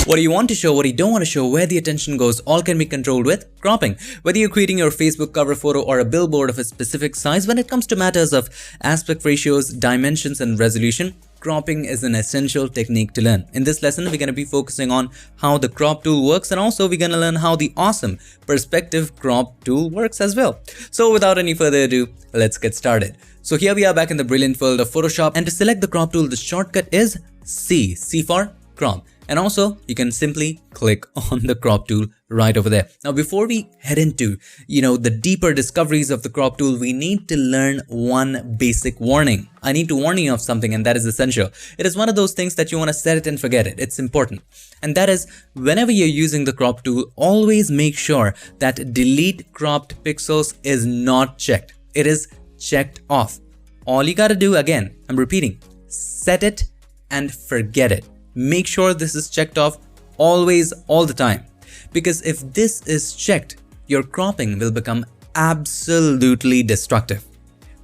What do you want to show, what you don't want to show, where the attention goes, all can be controlled with cropping. Whether you're creating your Facebook cover photo or a billboard of a specific size, when it comes to matters of aspect ratios, dimensions, and resolution, cropping is an essential technique to learn. In this lesson, we're going to be focusing on how the crop tool works, and also we're going to learn how the awesome perspective crop tool works as well. So without any further ado, let's get started. So here we are back in the brilliant world of Photoshop, and to select the crop tool, the shortcut is C for crop. And also you can simply click on the crop tool right over there. Now before we head into the deeper discoveries of the crop tool, we need to learn one basic warning. I need to warn you of something, and that is essential. It is one of those things that you want to set it and forget it. It's important. And that is, whenever you're using the crop tool, always make sure that delete cropped pixels is not checked. It is checked off. All you got to do, again, I'm repeating, set it and forget it. Make sure this is checked off always, all the time. Because if this is checked, your cropping will become absolutely destructive.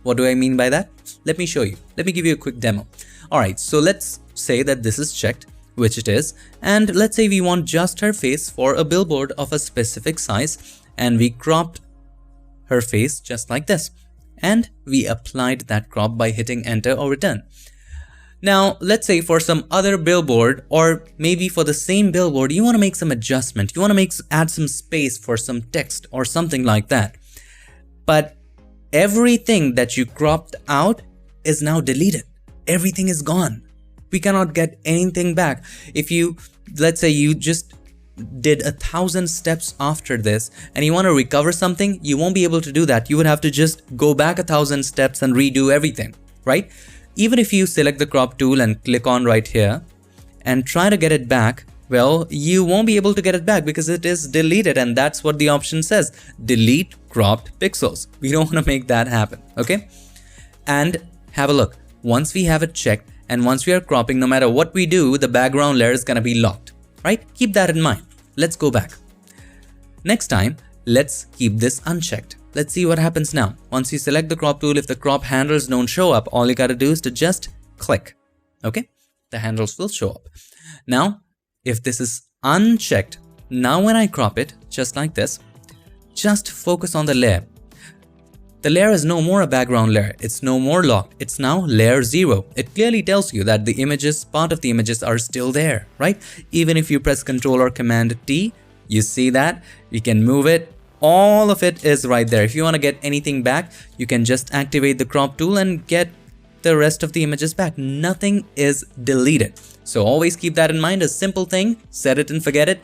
What do I mean by that? Let me show you. Let me give you a quick demo. Alright, so let's say that this is checked, which it is. And let's say we want just her face for a billboard of a specific size. And we cropped her face just like this. And we applied that crop by hitting enter or return. Now, let's say for some other billboard, or maybe for the same billboard, you want to make some adjustment. You want to add some space for some text or something like that. But everything that you cropped out is now deleted. Everything is gone. We cannot get anything back. If let's say you just did 1,000 steps after this and you want to recover something, you won't be able to do that. You would have to just go back 1,000 steps and redo everything, right? Even if you select the crop tool and click on right here and try to get it back, well, you won't be able to get it back because it is deleted, and that's what the option says. Delete cropped pixels. We don't want to make that happen, okay? And have a look. Once we have it checked and once we are cropping, no matter what we do, the background layer is going to be locked, right? Keep that in mind. Let's go back. Next time, let's keep this unchecked. Let's see what happens now. Once you select the crop tool, if the crop handles don't show up, all you gotta do is to just click. Okay? The handles will show up. Now, if this is unchecked, now when I crop it, just like this, just focus on the layer. The layer is no more a background layer. It's no more locked. It's now layer 0. It clearly tells you that the images, part of the images are still there, right? Even if you press Ctrl or Command T, you see that? You can move it. All of it is right there. If you want to get anything back, you can just activate the crop tool and get the rest of the images back. Nothing is deleted. So always keep that in mind. A simple thing, set it and forget it.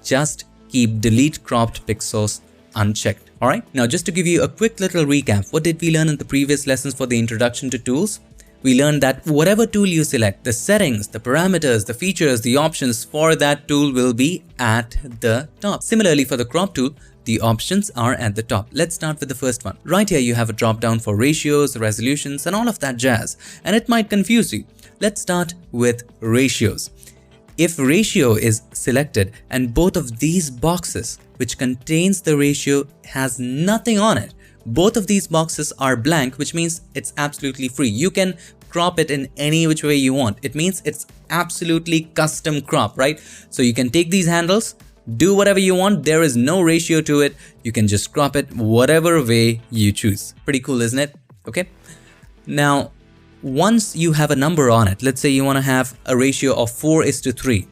Just keep delete cropped pixels unchecked. Alright, now just to give you a quick little recap, what did we learn in the previous lessons for the introduction to tools? We learned that whatever tool you select, the settings, the parameters, the features, the options for that tool will be at the top. Similarly, for the crop tool, the options are at the top. Let's start with the first one. Right here you have a drop down for ratios, resolutions, and all of that jazz. And it might confuse you. Let's start with ratios. If ratio is selected and both of these boxes, which contains the ratio, has nothing on it, both of these boxes are blank, which means it's absolutely free. You can crop it in any which way you want. It means it's absolutely custom crop, right? So you can take these handles, do whatever you want. There is no ratio to it. You can just crop it whatever way you choose. Pretty cool, isn't it? Okay. Now, once you have a number on it, let's say you want to have a ratio of 4:3,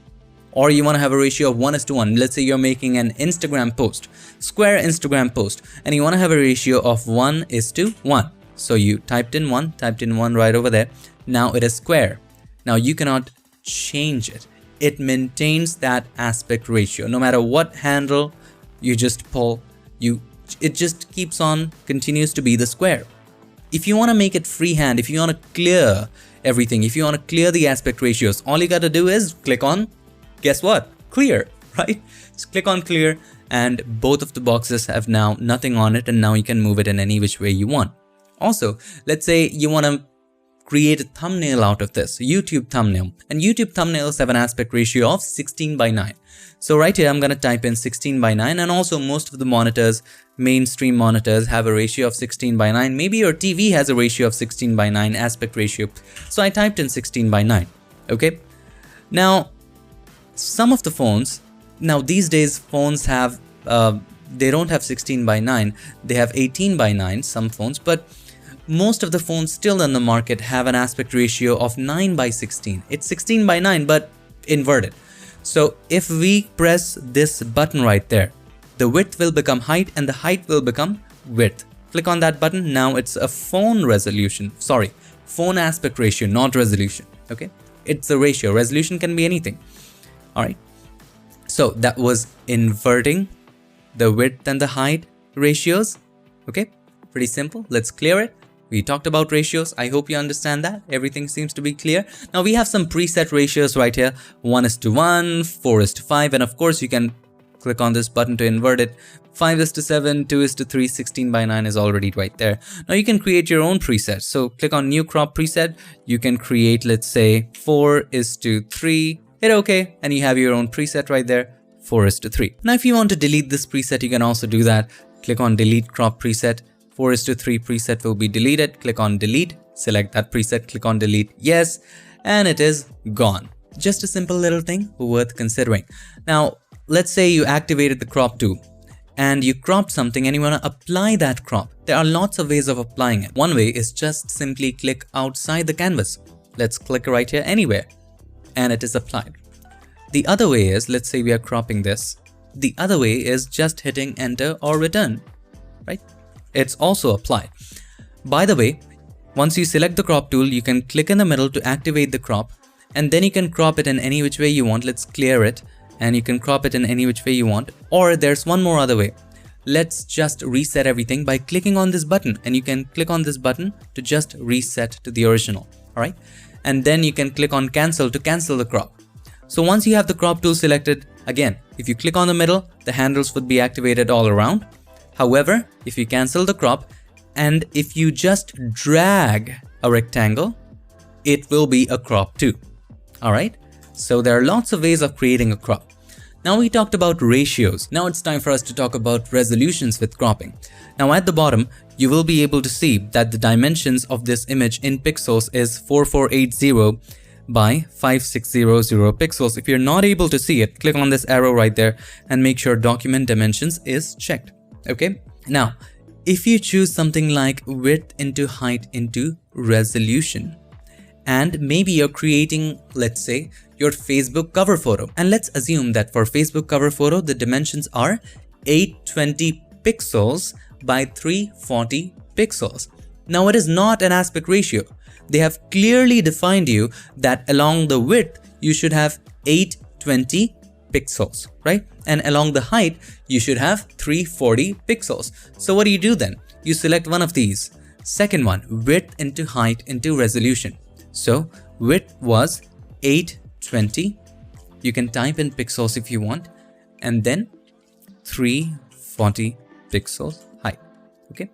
or you want to have a ratio of 1:1. Let's say you're making an Instagram post, square Instagram post, and you want to have a ratio of 1:1. So you typed in 1 right over there. Now it is square. Now you cannot change it. It maintains that aspect ratio. No matter what handle you just pull, it just keeps on, continues to be the square. If you want to make it freehand, if you want to clear everything, if you want to clear the aspect ratios, all you got to do is click on, guess what? Clear, right? Just click on clear, and both of the boxes have now nothing on it, and now you can move it in any which way you want. Also, let's say you want to create a thumbnail out of this, YouTube thumbnail. And YouTube thumbnails have an aspect ratio of 16:9. So right here, I'm going to type in 16:9, and also most of the monitors, mainstream monitors, have a ratio of 16:9. Maybe your TV has a ratio of 16:9 aspect ratio. So I typed in 16:9. Okay. Now, Some of the phones, now these days phones have, they don't have 16:9, they have 18:9, some phones, but most of the phones still on the market have an aspect ratio of 9:16. It's 16:9, but inverted. So if we press this button right there, the width will become height and the height will become width. Click on that button. Now it's a phone resolution. Sorry, phone aspect ratio, not resolution. Okay, it's a ratio. Resolution can be anything. All right. So that was inverting the width and the height ratios. Okay, pretty simple. Let's clear it. We talked about ratios. I hope you understand that. Everything seems to be clear. Now we have some preset ratios right here. 1:1, 4:5, and of course you can click on this button to invert it. 5:7, 2:3, 16:9 is already right there. Now you can create your own preset. So click on new crop preset. You can create, let's say 4:3, hit OK, and you have your own preset right there, 4:3. Now if you want to delete this preset, you can also do that. Click on delete crop preset. 4:3 preset will be deleted. Click on delete, select that preset, click on delete, yes, and it is gone. Just a simple little thing worth considering. Now, let's say you activated the crop tool and you cropped something and you want to apply that crop. There are lots of ways of applying it. One way is just simply click outside the canvas. Let's click right here anywhere and it is applied. The other way is, let's say we are cropping this. The other way is just hitting enter or return, right? It's also applied. By the way, once you select the crop tool, you can click in the middle to activate the crop, and then you can crop it in any which way you want. Let's clear it, and you can crop it in any which way you want. Or there's one more other way. Let's just reset everything by clicking on this button, and you can click on this button to just reset to the original. All right, and then you can click on cancel to cancel the crop. So once you have the crop tool selected, again, if you click on the middle, the handles would be activated all around. However, if you cancel the crop and if you just drag a rectangle, it will be a crop too. All right. So there are lots of ways of creating a crop. Now we talked about ratios. Now it's time for us to talk about resolutions with cropping. Now at the bottom, you will be able to see that the dimensions of this image in pixels is 4480 by 5600 pixels. If you're not able to see it, click on this arrow right there and make sure document dimensions is checked. Okay, now if you choose something like width into height into resolution, and maybe you're creating, let's say, your Facebook cover photo, and let's assume that for Facebook cover photo the dimensions are 820 pixels by 340 pixels. Now it is not an aspect ratio. They have clearly defined you that along the width you should have 820 pixels, right? And along the height, you should have 340 pixels. So what do you do then? You select one of these. Second one, width into height into resolution. So width was 820. You can type in pixels if you want, and then 340 pixels height. Okay.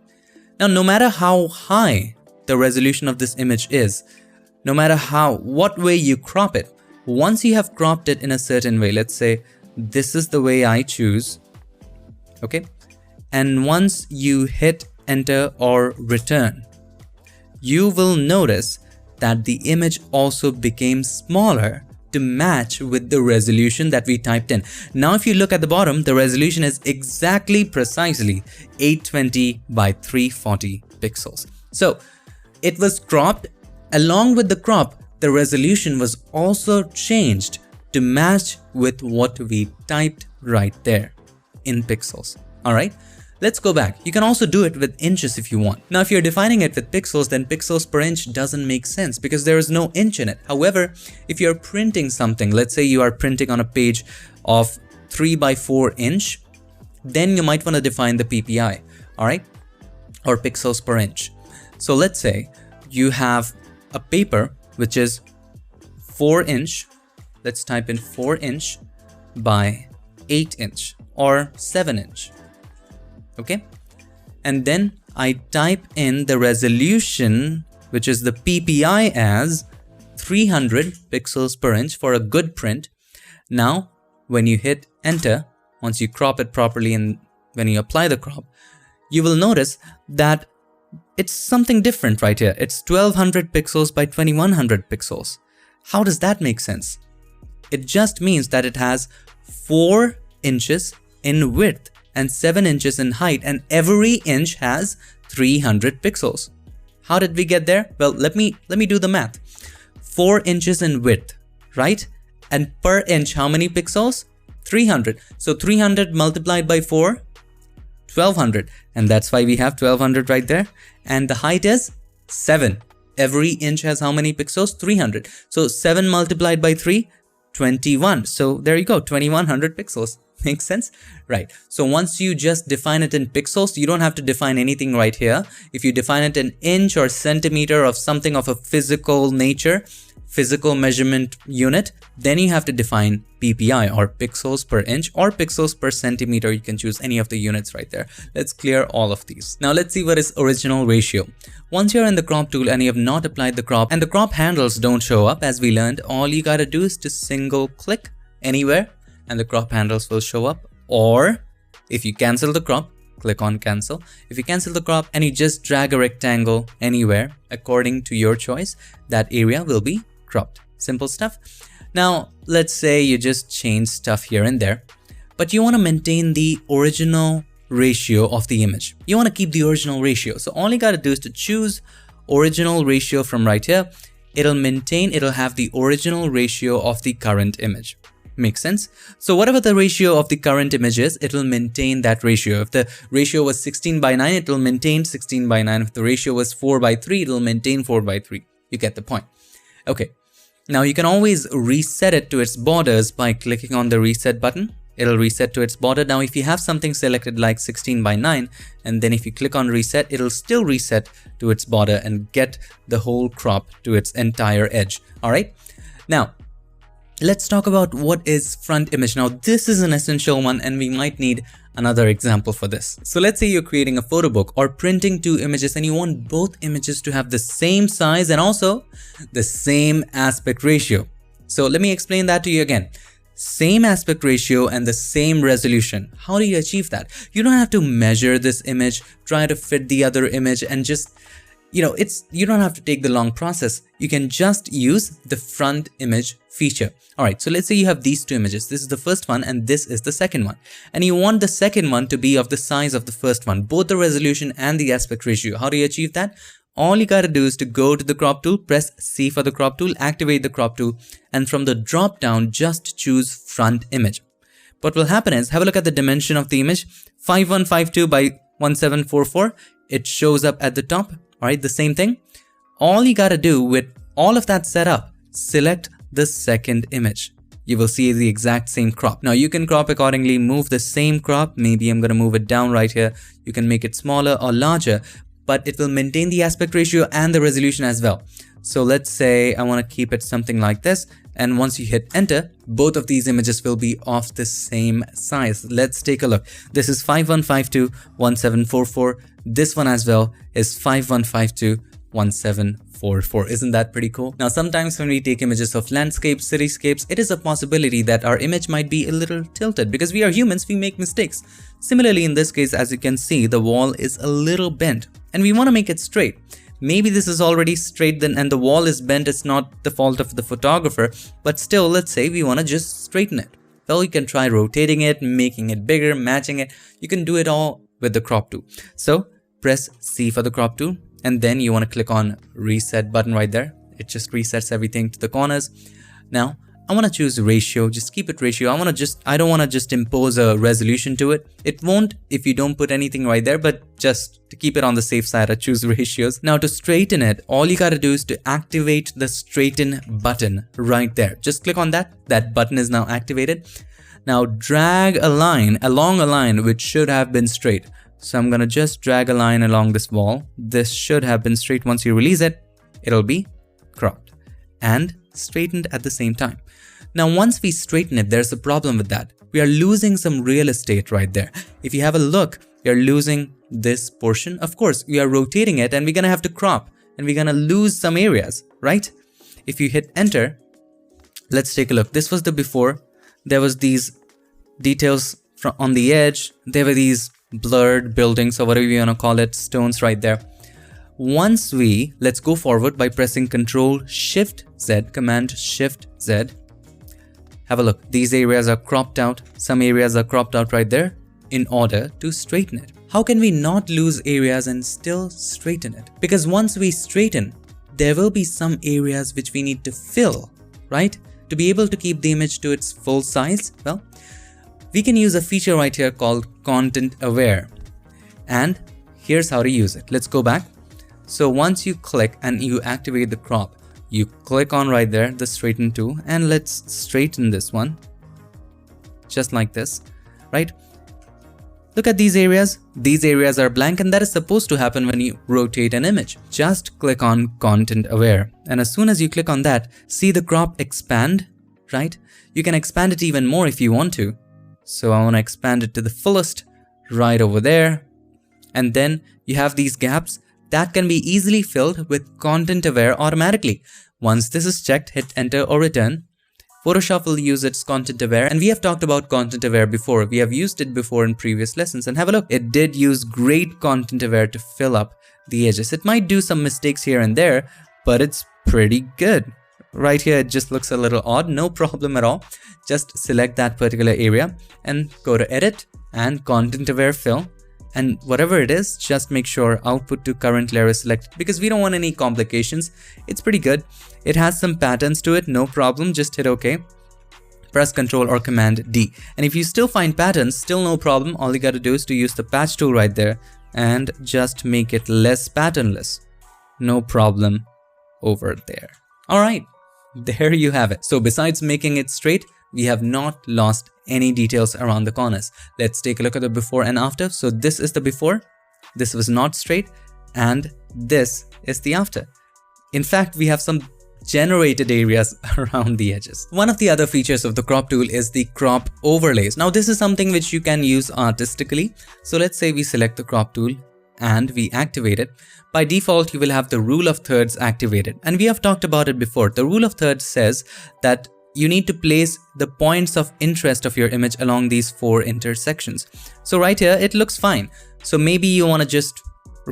Now, no matter how high the resolution of this image is, no matter what way you crop it, once you have cropped it in a certain way, let's say this is the way I choose, okay? And once you hit enter or return, you will notice that the image also became smaller to match with the resolution that we typed in. Now, if you look at the bottom, the resolution is exactly precisely 820 by 340 pixels. So it was cropped. Along with the crop, the resolution was also changed to match with what we typed right there in pixels. All right, let's go back. You can also do it with inches if you want. Now, if you're defining it with pixels, then pixels per inch doesn't make sense because there is no inch in it. However, if you're printing something, let's say you are printing on a page of 3 by 4 inch, then you might want to define the PPI, all right, or pixels per inch. So let's say you have a paper which is 4 inch, let's type in 4 inch by 8 inch or 7 inch, okay? And then I type in the resolution, which is the PPI, as 300 pixels per inch for a good print. Now, when you hit enter, once you crop it properly and when you apply the crop, you will notice that it's something different right here. It's 1200 pixels by 2100 pixels. How does that make sense? It just means that it has 4 inches in width and 7 inches in height, and every inch has 300 pixels. How did we get there? Well, let me do the math. 4 inches in width, right? And per inch, how many pixels? 300. So 300 multiplied by 4, 1200. And that's why we have 1200 right there. And the height is 7. Every inch has how many pixels? 300. So 7 multiplied by 3, 21. So there you go, 2100 pixels. Makes sense? Right. So once you just define it in pixels, you don't have to define anything right here. If you define it in inch or centimeter of something of a physical nature, physical measurement unit, then you have to define PPI, or pixels per inch or pixels per centimeter. You can choose any of the units right there. Let's clear all of these. Now let's see what is original ratio. Once you're in the crop tool and you have not applied the crop and the crop handles don't show up, as we learned, all you gotta do is to single click anywhere and the crop handles will show up. Or if you cancel the crop, click on cancel. If you cancel the crop and you just drag a rectangle anywhere according to your choice, that area will be cropped. Simple stuff. Now, let's say you just change stuff here and there, but you want to maintain the original ratio of the image. You want to keep the original ratio. So all you got to do is to choose original ratio from right here. It'll have the original ratio of the current image. Makes sense? So whatever the ratio of the current image is, it will maintain that ratio. If the ratio was 16:9, it will maintain 16:9. If the ratio was 4:3, it will maintain 4:3. You get the point. Okay. Now you can always reset it to its borders by clicking on the reset button. It'll reset to its border. Now if you have something selected like 16:9, and then if you click on reset, it'll still reset to its border and get the whole crop to its entire edge. All right. Now, let's talk about what is front image. Now this is an essential one and we might need another example for this. So let's say you're creating a photo book or printing 2 images and you want both images to have the same size and also the same aspect ratio. So let me explain that to you again. Same aspect ratio and the same resolution. How do you achieve that? You don't have to measure this image, try to fit the other image and just, you don't have to take the long process. You can just use the front image feature. All right, so let's say you have these 2 images. This is the first one and this is the second one. And you want the second one to be of the size of the first one, both the resolution and the aspect ratio. How do you achieve that? All you gotta do is to go to the crop tool, press C for the crop tool, activate the crop tool, and from the drop down, just choose front image. What will happen is, have a look at the dimension of the image, 5152 by 1744. It shows up at the top. All right, the same thing. All you gotta do with all of that set up, select the second image. You will see the exact same crop. Now you can crop accordingly, move the same crop. Maybe I'm gonna move it down right here. You can make it smaller or larger, but it will maintain the aspect ratio and the resolution as well. So let's say I want to keep it something like this. And once you hit enter, both of these images will be of the same size. Let's take a look. This is 5152 1744. This one as well is 5152 1744. Isn't that pretty cool? Now, sometimes when we take images of landscapes, cityscapes, it is a possibility that our image might be a little tilted because we are humans, we make mistakes. Similarly, in this case, as you can see, the wall is a little bent and we want to make it straight. Maybe this is already straight then and the wall is bent. It's not the fault of the photographer, but still, let's say we want to just straighten it. Well, you can try rotating it, making it bigger, matching it. You can do it all with the crop tool. So press C for the crop tool. And then you want to click on reset button right there. It just resets everything to the corners. Now, I want to choose ratio. Just keep it ratio. I don't want to just impose a resolution to it. It won't if you don't put anything right there, but just to keep it on the safe side, I choose ratios. Now to straighten it, all you got to do is to activate the straighten button right there. Just click on that. That button is now activated. Now drag a line along a line which should have been straight. So I'm going to just drag a line along this wall. This should have been straight. Once you release it, it'll be cropped and straightened at the same time. Now, once we straighten it, there's a problem with that. We are losing some real estate right there. If you have a look, you're losing this portion. Of course, we are rotating it and we're going to have to crop and we're going to lose some areas, right? If you hit enter, let's take a look. This was the before. There was these details on the edge. There were these blurred buildings or whatever you want to call it, stones right there. Let's go forward by pressing Control Shift Z, Command Shift Z. Have a look. These areas are cropped out. Some areas are cropped out right there in order to straighten it. How can we not lose areas and still straighten it? Because once we straighten, there will be some areas which we need to fill, right? To be able to keep the image to its full size, well, we can use a feature right here called Content Aware. And here's how to use it. Let's go back. So once you click and you activate the crop, you click on right there, the straighten tool, and let's straighten this one. Just like this, right? Look at these areas. These areas are blank, and that is supposed to happen when you rotate an image. Just click on Content Aware. And as soon as you click on that, see the crop expand, right? You can expand it even more if you want to. So I want to expand it to the fullest right over there. And then you have these gaps that can be easily filled with Content Aware automatically. Once this is checked, hit enter or return. Photoshop will use its Content Aware, and we have talked about Content Aware before. We have used it before in previous lessons, and have a look. It did use great Content Aware to fill up the edges. It might do some mistakes here and there, but it's pretty good. Right here, it just looks a little odd. No problem at all. Just select that particular area and go to Edit and Content Aware Fill. And whatever it is, just make sure output to current layer is selected because we don't want any complications. It's pretty good. It has some patterns to it, no problem. Just hit OK. Press Ctrl or Command D. And if you still find patterns, still no problem. All you got to do is to use the patch tool right there and just make it less patternless. No problem over there. All right, there you have it. So besides making it straight, we have not lost any details around the corners. Let's take a look at the before and after. So this is the before, this was not straight, and this is the after. In fact, we have some generated areas around the edges. One of the other features of the crop tool is the crop overlays. Now this is something which you can use artistically. So let's say we select the crop tool and we activate it. By default, you will have the rule of thirds activated. And we have talked about it before. The rule of thirds says that you need to place the points of interest of your image along these 4 intersections. So right here, it looks fine. So maybe you want to just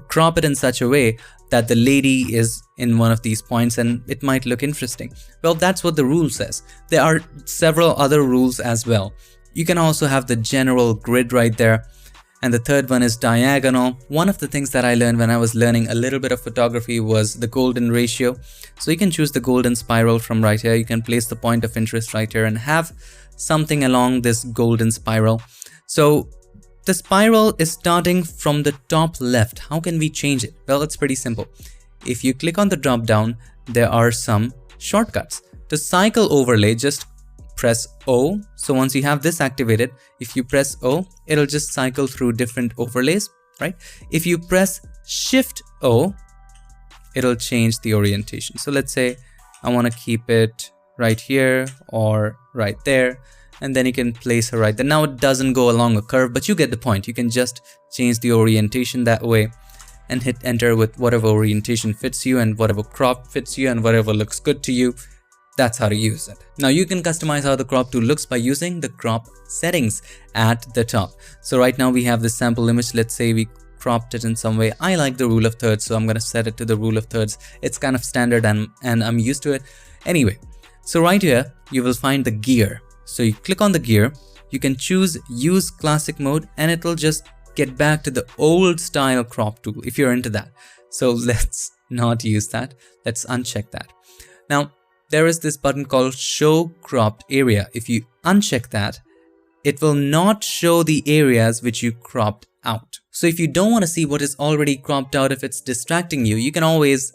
crop it in such a way that the lady is in one of these points and it might look interesting. Well, that's what the rule says. There are several other rules as well. You can also have the general grid right there. And the third one is diagonal. One of the things that I learned when I was learning a little bit of photography was the golden ratio. So you can choose the golden spiral from right here. You can place the point of interest right here and have something along this golden spiral. So the spiral is starting from the top left. How can we change it? Well, it's pretty simple. If you click on the drop down, there are some shortcuts. To cycle overlay, just press O. So once you have this activated, if you press O, it'll just cycle through different overlays, right? If you press Shift O, it'll change the orientation. So let's say I want to keep it right here or right there, and then you can place her right there. Now it doesn't go along a curve, but you get the point. You can just change the orientation that way and hit enter with whatever orientation fits you and whatever crop fits you and whatever looks good to you. That's how to use it. Now you can customize how the crop tool looks by using the crop settings at the top. So right now we have this sample image. Let's say we cropped it in some way. I like the rule of thirds, so I'm going to set it to the rule of thirds. It's kind of standard and I'm used to it. Anyway, so right here, you will find the gear. So you click on the gear, you can choose use classic mode and it will just get back to the old style crop tool if you're into that. So let's not use that. Let's uncheck that. Now, there is this button called show cropped area. If you uncheck that, it will not show the areas which you cropped out. So if you don't want to see what is already cropped out, if it's distracting you, you can always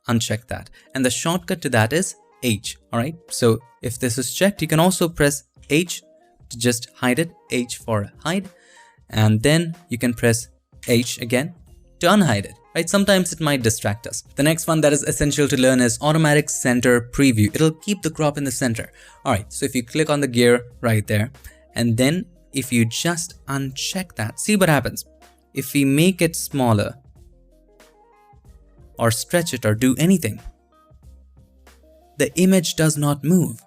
uncheck that. And the shortcut to that is H. All right. So if this is checked, you can also press H to just hide it. H for hide. And then you can press H again to unhide it. Right? Sometimes it might distract us. The next one that is essential to learn is automatic center preview. It'll keep the crop in the center. All right. So if you click on the gear right there, and then if you just uncheck that, see what happens. If we make it smaller or stretch it or do anything, the image does not move.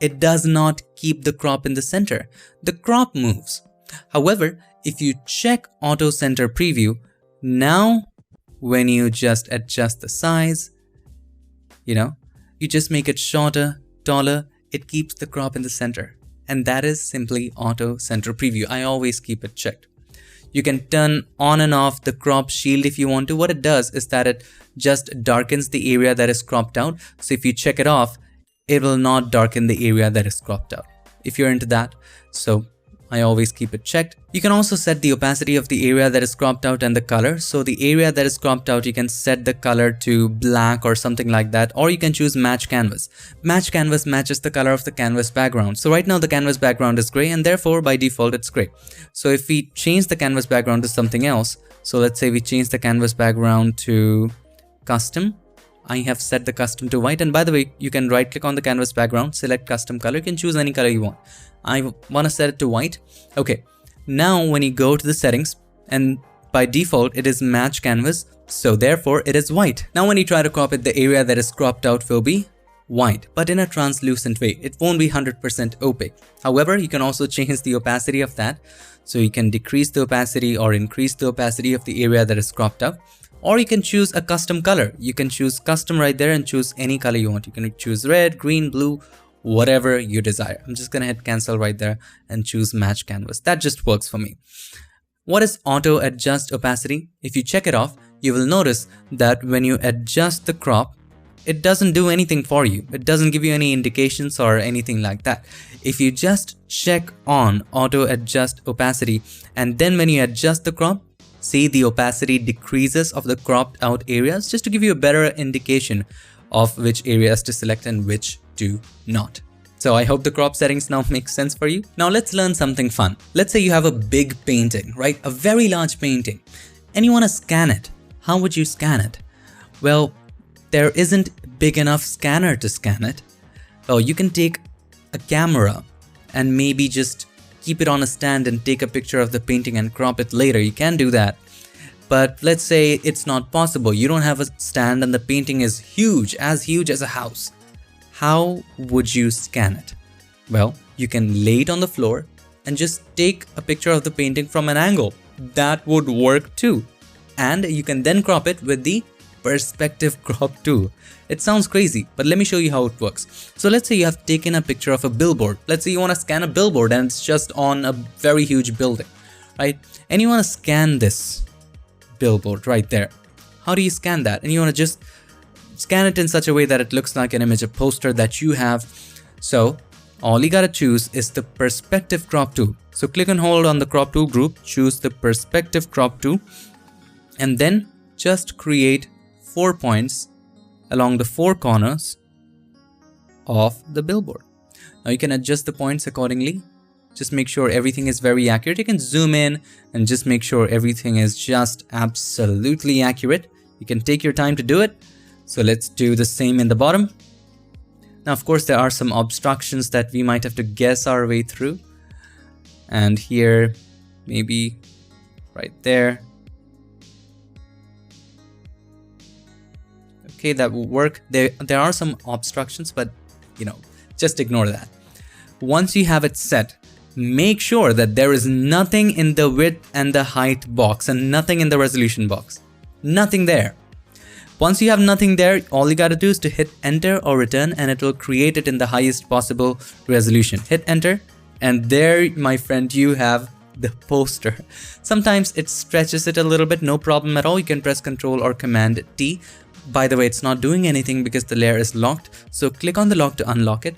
It does not keep the crop in the center. The crop moves. However, if you check auto center preview, now when you just adjust the size, you just make it shorter, taller, it keeps the crop in the center. And that is simply auto center preview. I always keep it checked. You can turn on and off the crop shield if you want to. What it does is that it just darkens the area that is cropped out. So if you check it off, it will not darken the area that is cropped out, if you're into that. So I always keep it checked. You can also set the opacity of the area that is cropped out and the color. So the area that is cropped out, you can set the color to black or something like that, or you can choose match canvas. Match canvas matches the color of the canvas background. So right now the canvas background is gray and therefore by default it's gray. So if we change the canvas background to something else, so let's say we change the canvas background to custom. I have set the custom to white, and by the way, you can right click on the canvas background, select custom color, you can choose any color you want. I want to set it to white. Okay, now when you go to the settings, and by default it is match canvas, so therefore it is white. Now when you try to crop it, the area that is cropped out will be white, but in a translucent way. It won't be 100% opaque. However, you can also change the opacity of that. So you can decrease the opacity or increase the opacity of the area that is cropped out. Or you can choose a custom color. You can choose custom right there and choose any color you want. You can choose red, green, blue, whatever you desire. I'm just gonna hit cancel right there and choose match canvas. That just works for me. What is auto adjust opacity? If you check it off, you will notice that when you adjust the crop, it doesn't do anything for you. It doesn't give you any indications or anything like that. If you just check on auto adjust opacity, and then when you adjust the crop, see the opacity decreases of the cropped out areas, just to give you a better indication of which areas to select and which to not. So I hope the crop settings now make sense for you. Now let's learn something fun. Let's say you have a big painting, right? A very large painting, and you want to scan it. How would you scan it? Well, there isn't big enough scanner to scan it. Well, you can take a camera and maybe just keep it on a stand and take a picture of the painting and crop it later. You can do that. But let's say it's not possible. You don't have a stand and the painting is huge as a house. How would you scan it? Well, you can lay it on the floor and just take a picture of the painting from an angle. That would work too. And you can then crop it with the perspective crop tool. It sounds crazy, but let me show you how it works. So let's say you have taken a picture of a billboard. Let's say you want to scan a billboard and it's just on a very huge building, right? And you want to scan this billboard right there. How do you scan that? And you want to just scan it in such a way that it looks like an image, a poster that you have. So all you gotta choose is the perspective crop tool. So click and hold on the crop tool group, choose the perspective crop tool, and then just create 4 points along the 4 corners of the billboard. Now you can adjust the points accordingly. Just make sure everything is very accurate. You can zoom in and just make sure everything is just absolutely accurate. You can take your time to do it. So let's do the same in the bottom. Now, of course, there are some obstructions that we might have to guess our way through. And here, maybe right there. Okay, that will work. There are some obstructions, but just ignore that. Once you have it set, make sure that there is nothing in the width and the height box and nothing in the resolution box. Nothing there. Once you have nothing there, all you gotta do is to hit enter or return and it will create it in the highest possible resolution. Hit enter and there, my friend, you have the poster. Sometimes it stretches it a little bit, no problem at all. You can press Ctrl or Command T. By the way, it's not doing anything because the layer is locked. So click on the lock to unlock it.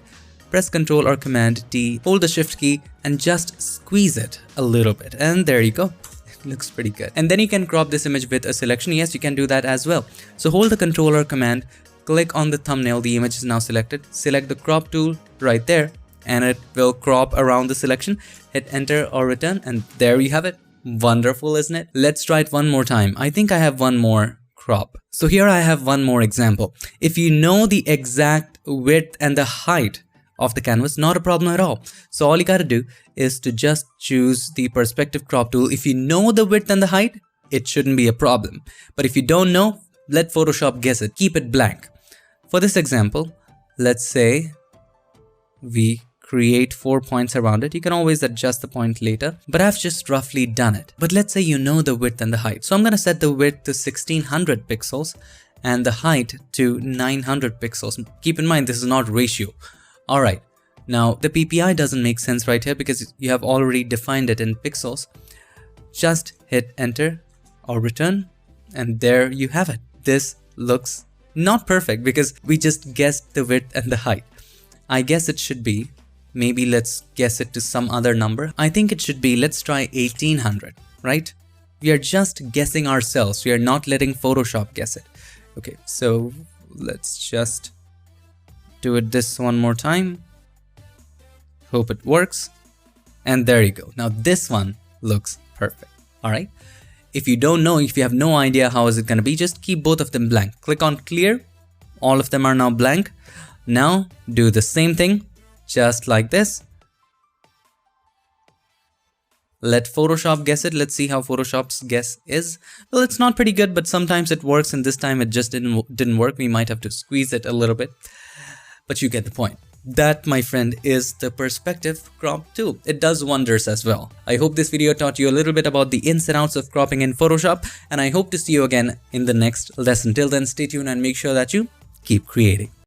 Press Ctrl or Command T, hold the Shift key and just squeeze it a little bit. And there you go. Looks pretty good. And then you can crop this image with a selection. Yes, you can do that as well. So hold the Control or Command, click on the thumbnail, the image is now selected, select the crop tool right there and it will crop around the selection. Hit enter or return and there you have it. Wonderful, isn't it? Let's try it one more time. I think I have one more crop. So here I have one more example. If you know the exact width and the height of the canvas, not a problem at all. So all you gotta do is to just choose the perspective crop tool. If you know the width and the height, it shouldn't be a problem. But if you don't know, let Photoshop guess it. Keep it blank. For this example, let's say we create 4 points around it. You can always adjust the point later, but I've just roughly done it. But let's say you know the width and the height. So I'm gonna set the width to 1600 pixels and the height to 900 pixels. Keep in mind, this is not ratio. Alright, Now the PPI doesn't make sense right here because you have already defined it in pixels. Just hit enter or return, and there you have it. This looks not perfect because we just guessed the width and the height. I guess it should be, maybe let's guess it to some other number. I think it should be, let's try 1800, right? We are just guessing ourselves. We are not letting Photoshop guess it. Okay, so let's just do it this one more time. Hope it works. And there you go. Now this one looks perfect. All right. If you don't know, if you have no idea how is it going to be, just keep both of them blank. Click on clear. All of them are now blank. Now do the same thing, just like this. Let Photoshop guess it. Let's see how Photoshop's guess is. Well, it's not pretty good, but sometimes it works, and this time it just didn't work. We might have to squeeze it a little bit, but you get the point. That, my friend, is the perspective crop tool. It does wonders as well. I hope this video taught you a little bit about the ins and outs of cropping in Photoshop, and I hope to see you again in the next lesson. Till then, stay tuned and make sure that you keep creating.